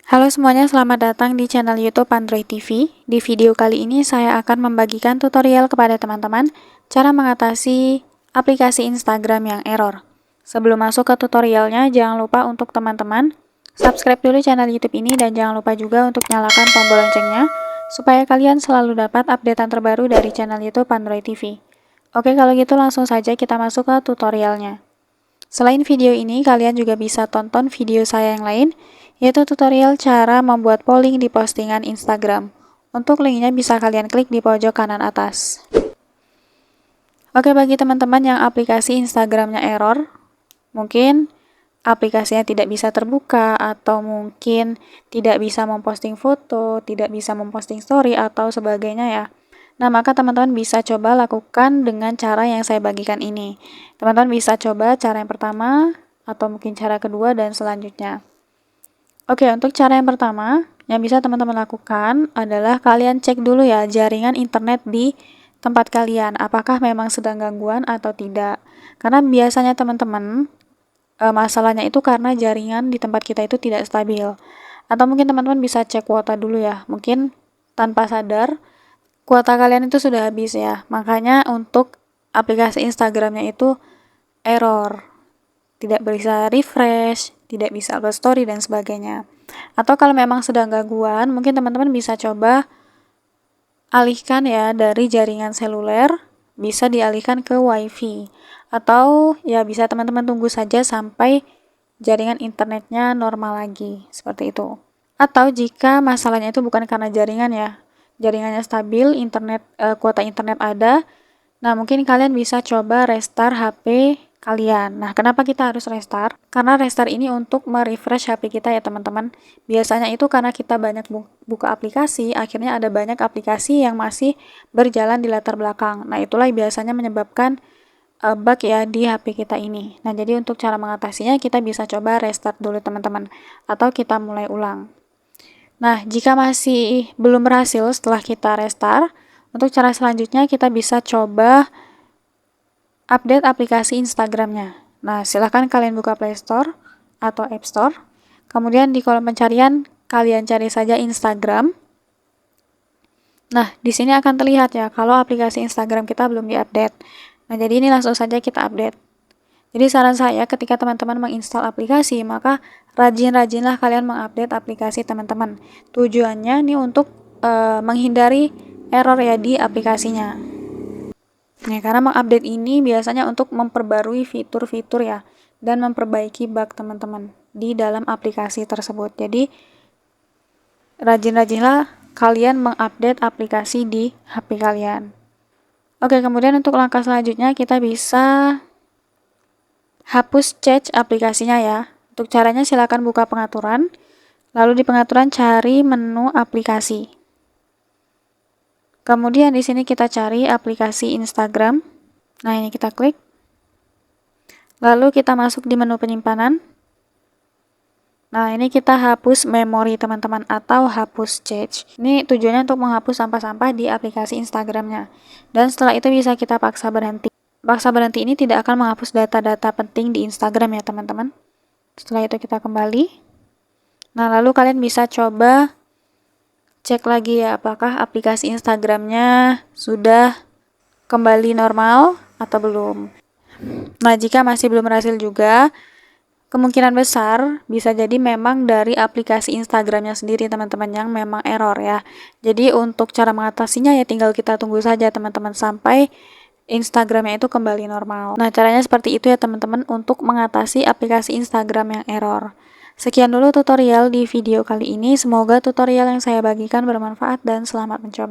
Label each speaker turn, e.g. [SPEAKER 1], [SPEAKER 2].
[SPEAKER 1] Halo semuanya, selamat datang di channel YouTube Android TV. Di video kali ini saya akan membagikan tutorial kepada teman-teman cara mengatasi aplikasi Instagram yang error. Sebelum masuk ke tutorialnya, jangan lupa untuk teman-teman subscribe dulu channel YouTube ini dan jangan lupa juga untuk nyalakan tombol loncengnya supaya kalian selalu dapat updatean terbaru dari channel YouTube Android TV. Oke, kalau gitu langsung saja kita masuk ke tutorialnya. Selain video ini, kalian juga bisa tonton video saya yang lain, yaitu tutorial cara membuat polling di postingan Instagram. Untuk linknya bisa kalian klik di pojok kanan atas. Oke, bagi teman-teman yang aplikasi Instagramnya error, mungkin aplikasinya tidak bisa terbuka, atau mungkin tidak bisa memposting foto, tidak bisa memposting story, atau sebagainya ya. Nah, maka teman-teman bisa coba lakukan dengan cara yang saya bagikan ini. Teman-teman bisa coba cara yang pertama, atau mungkin cara kedua, dan selanjutnya. Oke, untuk cara yang pertama, yang bisa teman-teman lakukan adalah kalian cek dulu ya jaringan internet di tempat kalian. Apakah memang sedang gangguan atau tidak. Karena biasanya teman-teman, masalahnya itu karena jaringan di tempat kita itu tidak stabil. Atau mungkin teman-teman bisa cek kuota dulu ya. Mungkin tanpa sadar, kuota kalian itu sudah habis ya, makanya untuk aplikasi Instagramnya itu error, tidak bisa refresh, tidak bisa upload story, dan sebagainya. Atau kalau memang sedang gangguan, mungkin teman-teman bisa coba alihkan ya dari jaringan seluler, bisa dialihkan ke wifi. Atau ya bisa teman-teman tunggu saja sampai jaringan internetnya normal lagi, seperti itu. Atau jika masalahnya itu bukan karena jaringan ya, jaringannya stabil, kuota internet ada. Nah, mungkin kalian bisa coba restart HP kalian. Nah, kenapa kita harus restart? Karena restart ini untuk merefresh HP kita ya, teman-teman. Biasanya itu karena kita banyak buka aplikasi, akhirnya ada banyak aplikasi yang masih berjalan di latar belakang. Nah, itulah biasanya menyebabkan bug ya di HP kita ini. Nah, jadi untuk cara mengatasinya kita bisa coba restart dulu, teman-teman. Atau kita mulai ulang. Nah, jika masih belum berhasil setelah kita restart, untuk cara selanjutnya kita bisa coba update aplikasi Instagramnya. Nah, silahkan kalian buka Play Store atau App Store. Kemudian di kolom pencarian kalian cari saja Instagram. Nah, di sini akan terlihat ya kalau aplikasi Instagram kita belum diupdate. Nah, jadi ini langsung saja kita update. Jadi saran saya ketika teman-teman menginstal aplikasi, maka rajin-rajinlah kalian mengupdate aplikasi teman-teman. Tujuannya nih untuk menghindari error ya di aplikasinya. Nah, karena mengupdate ini biasanya untuk memperbarui fitur-fitur ya dan memperbaiki bug teman-teman di dalam aplikasi tersebut. Jadi rajin-rajinlah kalian mengupdate aplikasi di HP kalian. Oke, kemudian untuk langkah selanjutnya kita bisa hapus cache aplikasinya ya. Untuk caranya silakan buka pengaturan, lalu di pengaturan cari menu aplikasi. Kemudian di sini kita cari aplikasi Instagram. Nah, ini kita klik. Lalu kita masuk di menu penyimpanan. Nah, ini kita hapus memori teman-teman atau hapus cache. Ini tujuannya untuk menghapus sampah-sampah di aplikasi Instagramnya. Dan setelah itu bisa kita paksa berhenti. Paksa berhenti ini tidak akan menghapus data-data penting di Instagram ya, teman-teman. Setelah itu kita kembali. Nah, lalu kalian bisa coba cek lagi ya apakah aplikasi Instagramnya sudah kembali normal atau belum. Nah, jika masih belum berhasil juga, kemungkinan besar bisa jadi memang dari aplikasi Instagramnya sendiri teman-teman yang memang error ya. Jadi untuk cara mengatasinya ya tinggal kita tunggu saja teman-teman sampai Instagramnya itu kembali normal. Nah, caranya seperti itu ya teman-teman untuk mengatasi aplikasi Instagram yang error. Sekian dulu tutorial di video kali ini. Semoga tutorial yang saya bagikan bermanfaat dan selamat mencoba.